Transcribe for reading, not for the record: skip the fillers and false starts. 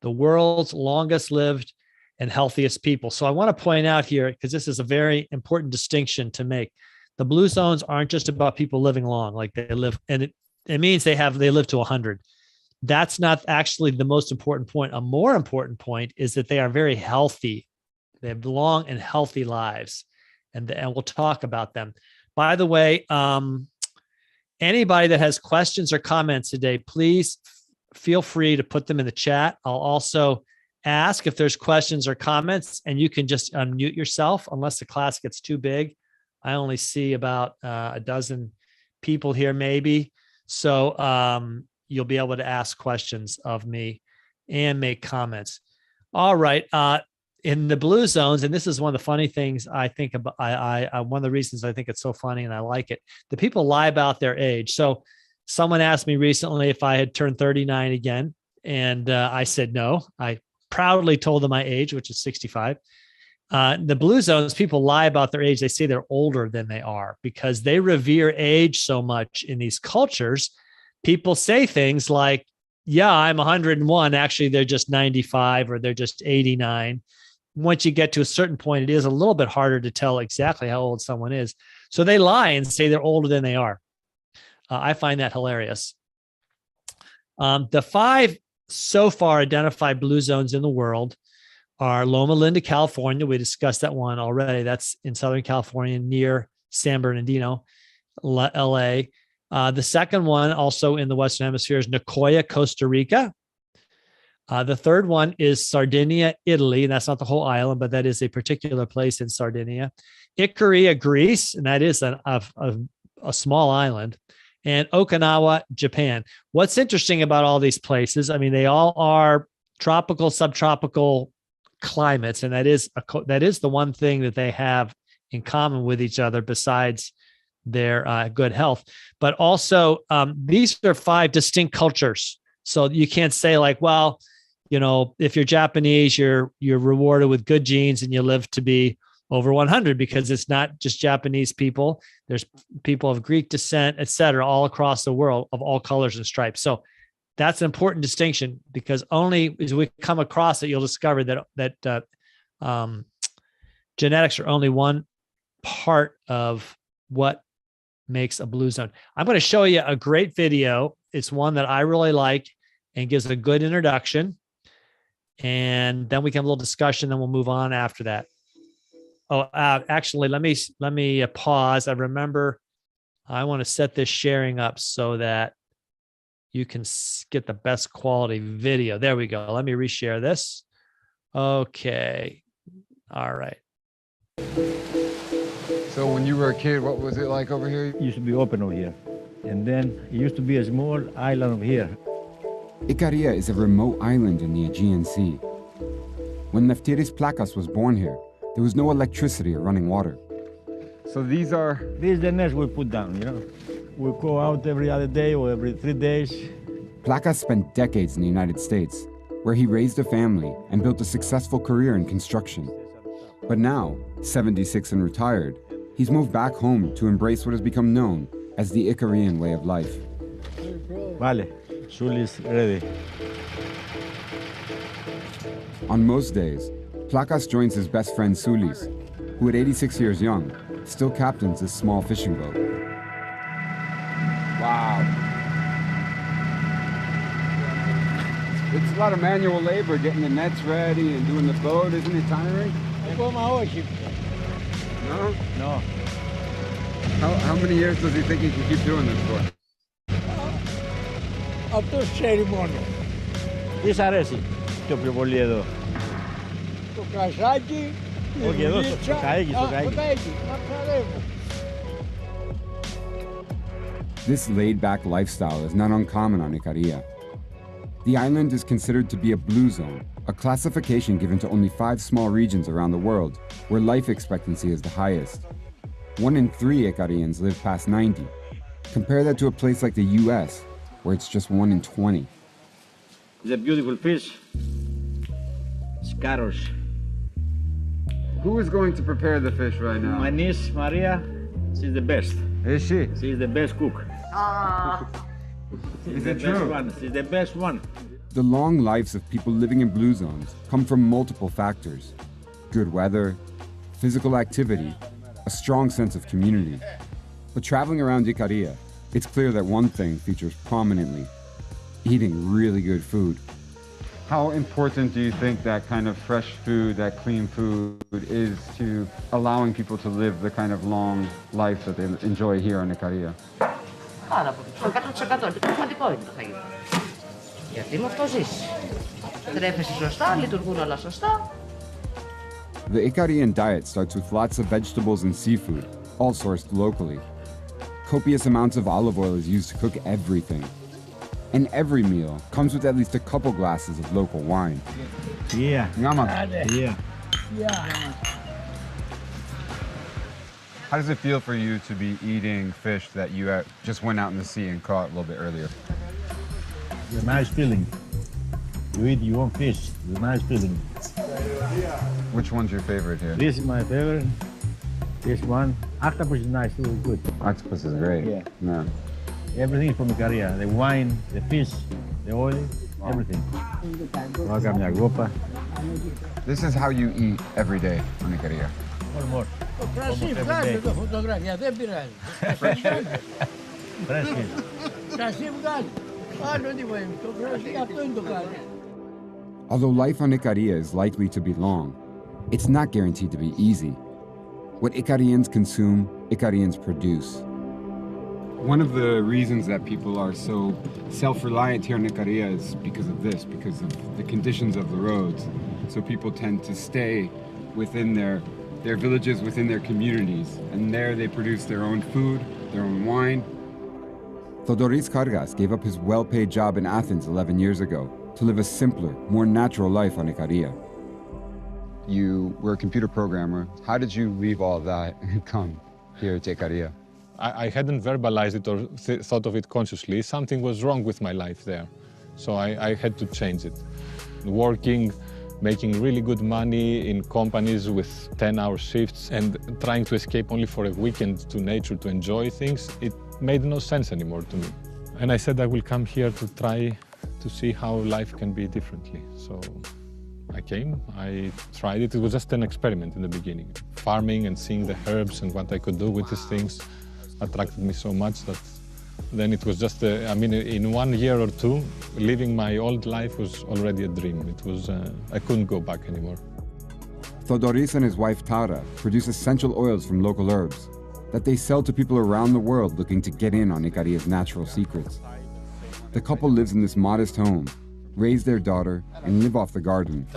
the world's longest lived and healthiest people. So I want to point out here, because this is a very important distinction to make. The blue zones aren't just about people living long, like they live, and it means they live to 100. That's not actually the most important point. A more important point is that they are very healthy. They have long and healthy lives, and we'll talk about them. By the way, anybody that has questions or comments today, please feel free to put them in the chat. I'll also ask if there's questions or comments, and you can just unmute yourself unless the class gets too big. I only see about a dozen people here, maybe. So you'll be able to ask questions of me and make comments. All right. In the blue zones, and this is one of the funny things I think about, one of the reasons I think it's so funny and I like it, the people lie about their age. So someone asked me recently if I had turned 39 again, and I said no. I proudly told them my age, which is 65. The blue zones, people lie about their age. They say they're older than they are because they revere age so much in these cultures. People say things like, yeah, I'm 101. Actually, they're just 95 or they're just 89. Once you get to a certain point, it is a little bit harder to tell exactly how old someone is. So they lie and say they're older than they are. I find that hilarious. The 5 so far identified blue zones in the world are Loma Linda, California. We discussed that one already. That's in Southern California near San Bernardino, LA. The second one, also in the Western Hemisphere, is Nicoya, Costa Rica. The third one is Sardinia, Italy. And that's not the whole island, but that is a particular place in Sardinia. Ikaria, Greece, and that is a small island. And Okinawa, Japan. What's interesting about all these places, I mean, they all are tropical, subtropical climates, and that is the one thing that they have in common with each other besides their good health. But also, these are 5 distinct cultures. So you can't say like, well, you know, if you're Japanese, you're rewarded with good genes and you live to be over 100, because it's not just Japanese people. There's people of Greek descent, et cetera, all across the world of all colors and stripes. So that's an important distinction, because only as we come across it, you'll discover that genetics are only one part of what makes a blue zone. I'm going to show you a great video. It's one that I really like and gives a good introduction. And then we can have a little discussion. Then we'll move on after that. Oh, actually, let me pause. I remember I want to set this sharing up so that you can get the best quality video. There we go. Let me reshare this. Okay. All right. So when you were a kid, what was it like over here? It used to be open over here. And then it used to be a small island over here. Ikaria is a remote island in the Aegean Sea. When Lefteris Plakas was born here, there was no electricity or running water. So these are... This is the nest we put down, you know. We go out every other day or every 3 days. Plakas spent decades in the United States, where he raised a family and built a successful career in construction. But now, 76 and retired, he's moved back home to embrace what has become known as the Icarian way of life. Vale, Sul is ready. On most days, Plakas joins his best friend Sulis, who at 86 years young, still captains this small fishing boat. Wow. It's a lot of manual labor getting the nets ready and doing the boat. Isn't it tiring? No? No. How many years does he think he can keep doing this for? Από το ceremony. Τι σ' αρέσει το πιο πολύ εδώ? Το καζάκι, Όχι εδώ, στο καίκι, στο καίκι. This laid-back lifestyle is not uncommon on Ikaria. The island is considered to be a blue zone, a classification given to only 5 small regions around the world where life expectancy is the highest. 1 in 3 Icarians live past 90. Compare that to a place like the US, where it's just 1 in 20. It's a beautiful fish. Scaros. Who is going to prepare the fish right now? My niece, Maria, she's the best. Is she? She's the best cook. Is it true? She's the best one. The long lives of people living in blue zones come from multiple factors: good weather, physical activity, a strong sense of community. But traveling around Icaria, it's clear that one thing features prominently: eating really good food. How important do you think that kind of fresh food, that clean food is to allowing people to live the kind of long life that they enjoy here in Icaria? Πάρα πολύ. Στο 100% σημαντικό είναι το φαγητό. Γιατί με αυτό ζεις. Τρέφεσαι σωστά, λειτουργούν όλα σωστά. The Icarian diet starts with lots of vegetables and seafood, all sourced locally. Copious amounts of olive oil is used to cook everything. And every meal comes with at least a couple glasses of local wine. Yeah. Yeah. How does it feel for you to be eating fish that you just went out in the sea and caught a little bit earlier? It's a nice feeling. You eat your own fish. It's a nice feeling. Which one's your favorite here? This is my favorite. This one. Octopus is nice too. Good. Octopus is great. Yeah. Everything is from Icaria. The wine, the fish, the oil, everything. This is how you eat every day in Icaria. More. Το κρασί βγάζει το φωτογραφία, δεν πειράζει. Fresh fish. Κρασί βγάζει. Άλλο τίποτα. Το κρασί αυτό είναι το καλό. Although life on Icaria is likely to be long, it's not guaranteed to be easy. What Icarians consume, Icarians produce. One of the reasons that people are so self-reliant here in Icaria is because of this, because of the conditions of the roads. So people tend to stay within their villages, within their communities, and there they produce their own food, their own wine. Thodoris Kargas gave up his well-paid job in Athens 11 years ago to live a simpler, more natural life on Icaria. You were a computer programmer. How did you leave all of that and come here to Icaria? I hadn't verbalized it or thought of it consciously. Something was wrong with my life there. So I had to change it. Working, making really good money in companies with 10-hour shifts and trying to escape only for a weekend to nature to enjoy things, it made no sense anymore to me. And I said I will come here to try to see how life can be differently. So I came, I tried it. It was just an experiment in the beginning. Farming and seeing the herbs and what I could do with these things attracted me so much that then it was just, in 1 year or two, living my old life was already a dream. It was, I couldn't go back anymore. Thodoris and his wife Tara produce essential oils from local herbs that they sell to people around the world looking to get in on Icaria's natural secrets. The couple lives in this modest home, raise their daughter, and live off the garden.